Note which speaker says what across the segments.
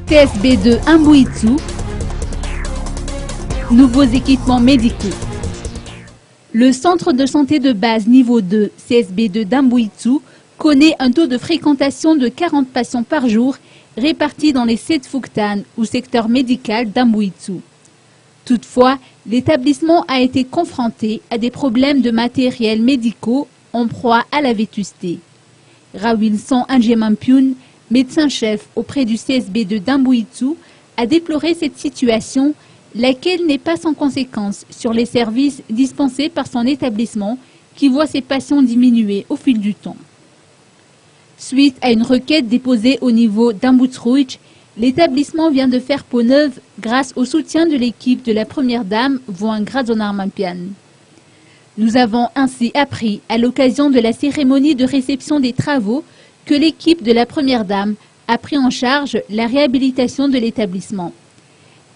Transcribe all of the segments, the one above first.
Speaker 1: CSB2 Ambuitsu, nouveaux équipements médicaux. Le centre de santé de base niveau 2 CSB2 d'Ambuitsu connaît un taux de fréquentation de 40 patients par jour répartis dans les 7 Fuktan ou secteur médical d'Ambuitsu. Toutefois, l'établissement a été confronté à des problèmes de matériel médicaux en proie à la vétusté. Rawilson Anjemampiun, médecin-chef auprès du CSB2 d'Ambuitsu, a déploré cette situation, laquelle n'est pas sans conséquence sur les services dispensés par son établissement qui voit ses patients diminuer au fil du temps. Suite à une requête déposée au niveau d'Ambutsruj, l'établissement vient de faire peau neuve grâce au soutien de l'équipe de la première dame Vuan Grazonarmampian. Nous avons ainsi appris à l'occasion de la cérémonie de réception des travaux que l'équipe de la première dame a pris en charge la réhabilitation de l'établissement.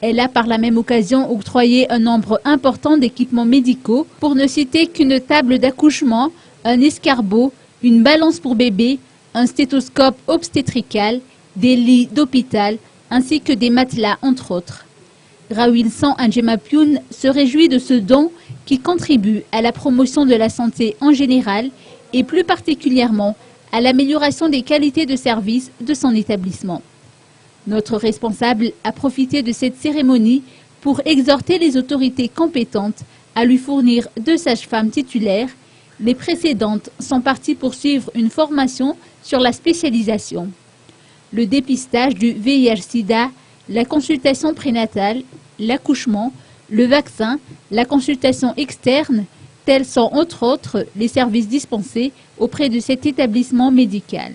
Speaker 1: Elle a par la même occasion octroyé un nombre important d'équipements médicaux, pour ne citer qu'une table d'accouchement, un escargot, une balance pour bébé, un stéthoscope obstétrical, des lits d'hôpital ainsi que des matelas entre autres. Rawilson Anjemapioun se réjouit de ce don qui contribue à la promotion de la santé en général et plus particulièrement à l'amélioration des qualités de service de son établissement. Notre responsable a profité de cette cérémonie pour exhorter les autorités compétentes à lui fournir 2 sages-femmes titulaires. Les précédentes sont parties poursuivre une formation sur la spécialisation. Le dépistage du VIH-Sida, la consultation prénatale, l'accouchement, le vaccin, la consultation externe, tels sont entre autres les services dispensés auprès de cet établissement médical.